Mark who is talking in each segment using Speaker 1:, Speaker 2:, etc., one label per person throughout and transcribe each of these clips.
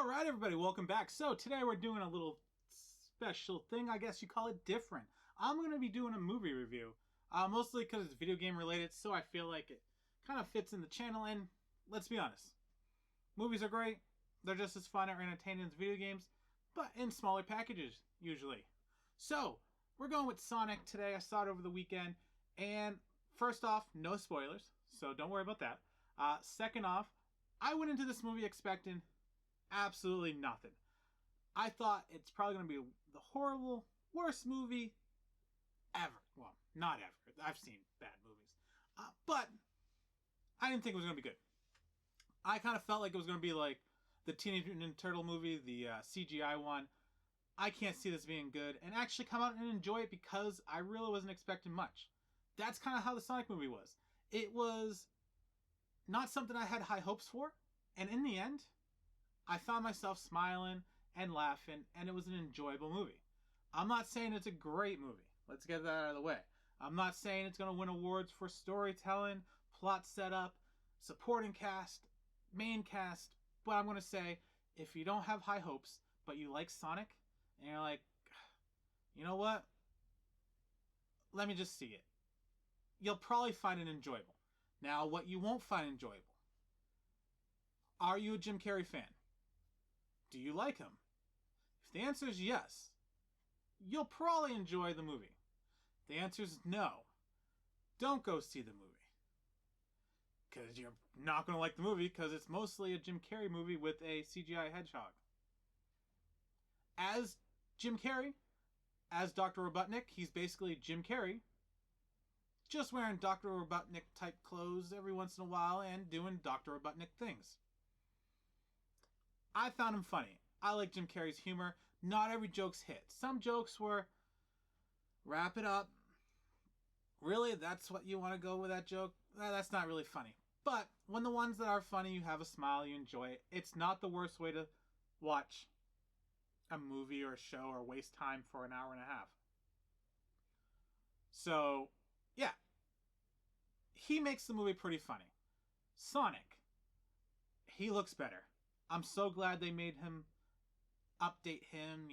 Speaker 1: Alright everybody, welcome back. So today we're doing a little special thing, I guess you call it different. I'm going to be doing a movie review, mostly because it's video game related, so I feel like it kind of fits in the channel, and let's be honest, movies are great, they're just as fun or entertaining as video games, but in smaller packages, usually. So, we're going with Sonic today. I saw it over the weekend, and first off, no spoilers, so don't worry about that. Second off, I went into this movie expecting absolutely nothing. I thought it's probably going to be the horrible, worst movie ever. Well, not ever. I've seen bad movies. But I didn't think it was going to be good. I kind of felt like it was going to be like the Teenage Mutant Ninja Turtle movie, the CGI one. I can't see this being good and actually come out and enjoy it because I really wasn't expecting much. That's kind of how the Sonic movie was. It was not something I had high hopes for, and in the end, I found myself smiling and laughing, and it was an enjoyable movie. I'm not saying it's a great movie. Let's get that out of the way. I'm not saying it's going to win awards for storytelling, plot setup, supporting cast, main cast, but I'm going to say, if you don't have high hopes, but you like Sonic, and you're like, you know what? Let me just see it. You'll probably find it enjoyable. Now, what you won't find enjoyable. Are you a Jim Carrey fan? Do you like him? If the answer is yes, you'll probably enjoy the movie. If the answer is no, don't go see the movie. Because you're not going to like the movie because it's mostly a Jim Carrey movie with a CGI hedgehog. As Jim Carrey, as Dr. Robotnik, he's basically Jim Carrey, just wearing Dr. Robotnik type clothes every once in a while and doing Dr. Robotnik things. I found him funny. I like Jim Carrey's humor. Not every joke's hit. Some jokes were, wrap it up. Really? That's what you want to go with that joke? That's not really funny. But when the ones that are funny, you have a smile, you enjoy it. It's not the worst way to watch a movie or a show or waste time for an hour and a half. So, yeah. He makes the movie pretty funny. Sonic. He looks better. I'm so glad they made him update him,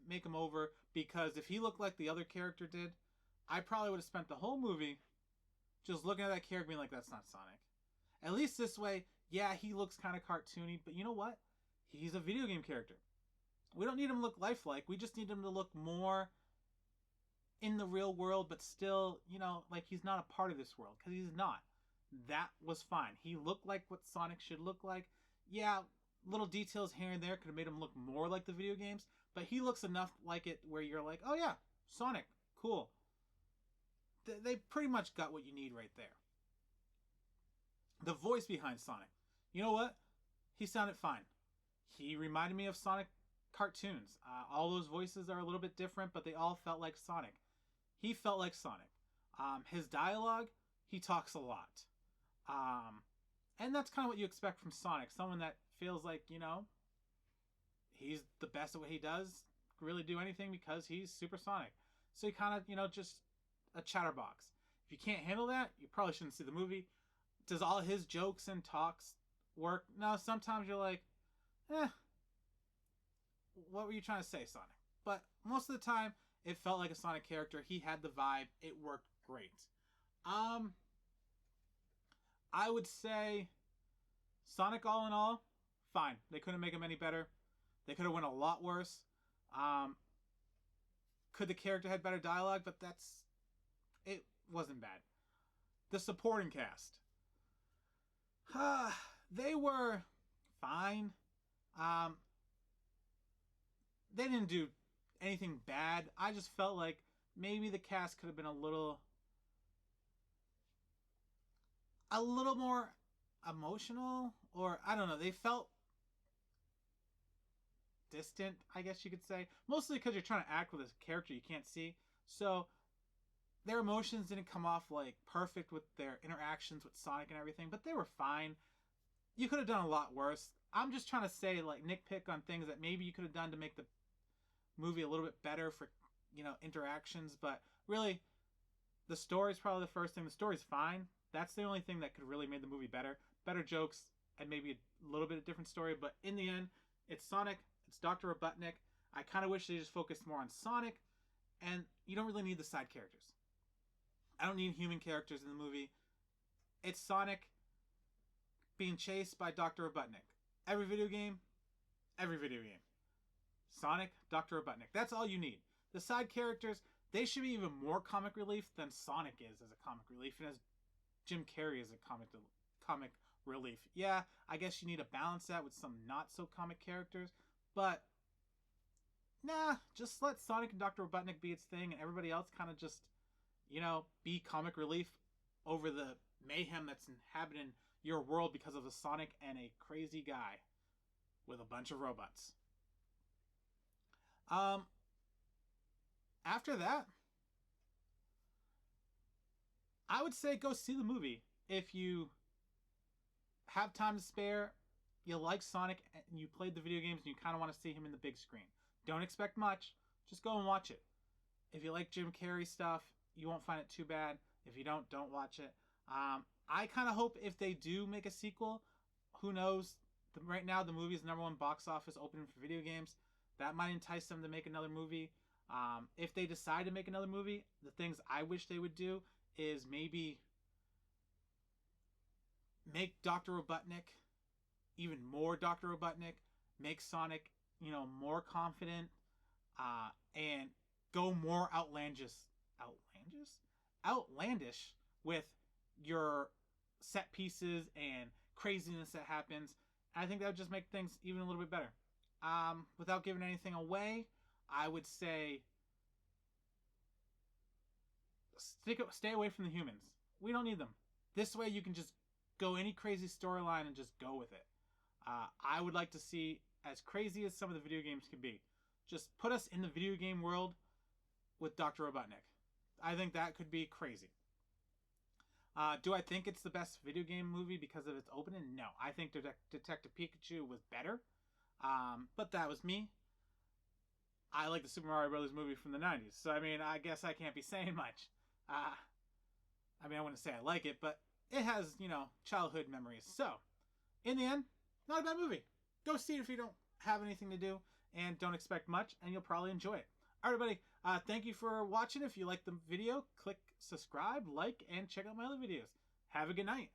Speaker 1: make him over, because if he looked like the other character did, I probably would have spent the whole movie just looking at that character being like, that's not Sonic. At least this way, yeah, he looks kind of cartoony, but you know what? He's a video game character. We don't need him to look lifelike. We just need him to look more in the real world, but still, like he's not a part of this world, because he's not. That was fine. He looked like what Sonic should look like. Yeah, little details here and there could have made him look more like the video games, but he looks enough like it where you're like, oh yeah, Sonic, cool. They pretty much got what you need right there. The voice behind Sonic, you know what? He sounded fine. He reminded me of Sonic cartoons. All those voices are a little bit different, but they all felt like Sonic. He felt like Sonic. His dialogue, he talks a lot. And that's kind of what you expect from Sonic. Someone that feels like, he's the best at what he does. Really do anything because he's Super Sonic. So he kind of, just a chatterbox. If you can't handle that, you probably shouldn't see the movie. Does all his jokes and talks work? No, sometimes you're like, what were you trying to say, Sonic? But most of the time, it felt like a Sonic character. He had the vibe. It worked great. I would say Sonic, all in all, fine. They couldn't make him any better. They could have went a lot worse. Could the character had better dialogue? But it wasn't bad. The supporting cast. They were fine. They didn't do anything bad. I just felt like maybe the cast could have been a little more emotional, or I don't know, they felt distant, I guess you could say. Mostly because you're trying to act with a character you can't see. So their emotions didn't come off like perfect with their interactions with Sonic and everything, but they were fine. You could have done a lot worse. I'm just trying to say, like, nitpick on things that maybe you could have done to make the movie a little bit better for, interactions, but really, the story's probably the first thing. The story's fine. That's the only thing that could really made the movie better. Better jokes and maybe a little bit of different story, but in the end, It's Sonic, it's Dr. Robotnik. I kind of wish they just focused more on Sonic, and you don't really need the side characters. I don't need human characters in the movie. It's Sonic being chased by Dr. Robotnik. Every video game, every video game. Sonic, Dr. Robotnik. That's all you need. The side characters, they should be even more comic relief than Sonic is as a comic relief, and as Jim Carrey is a comic relief. Yeah, I guess you need to balance that with some not so comic characters, but nah, just let Sonic and Dr. Robotnik be its thing, and everybody else kind of just, be comic relief over the mayhem that's inhabiting your world because of a Sonic and a crazy guy with a bunch of robots. After that, I would say go see the movie if you have time to spare, you like Sonic, and you played the video games, and you kind of want to see him in the big screen. Don't expect much. Just go and watch it. If you like Jim Carrey stuff, you won't find it too bad. If you don't watch it. I kind of hope if they do make a sequel, who knows? Right now, the movie is #1 box office opening for video games. That might entice them to make another movie. If they decide to make another movie, the things I wish they would do is maybe make Dr. Robotnik even more Dr. Robotnik, make Sonic, more confident, and go more outlandish with your set pieces and craziness that happens. I think that would just make things even a little bit better. Without giving anything away, I would say stay away from the humans. We don't need them. This way you can just go any crazy storyline and just go with it. I would like to see as crazy as some of the video games can be. Just put us in the video game world with Dr. Robotnik. I think that could be crazy. Do I think it's the best video game movie because of its opening? No. I think Detective Pikachu was better. But that was me. I like the Super Mario Brothers movie from the 90s. So, I guess I can't be saying much. I wouldn't say I like it, but it has, childhood memories. So, in the end, not a bad movie. Go see it if you don't have anything to do and don't expect much, and you'll probably enjoy it. All right, everybody. Thank you for watching. If you liked the video, click subscribe, like, and check out my other videos. Have a good night.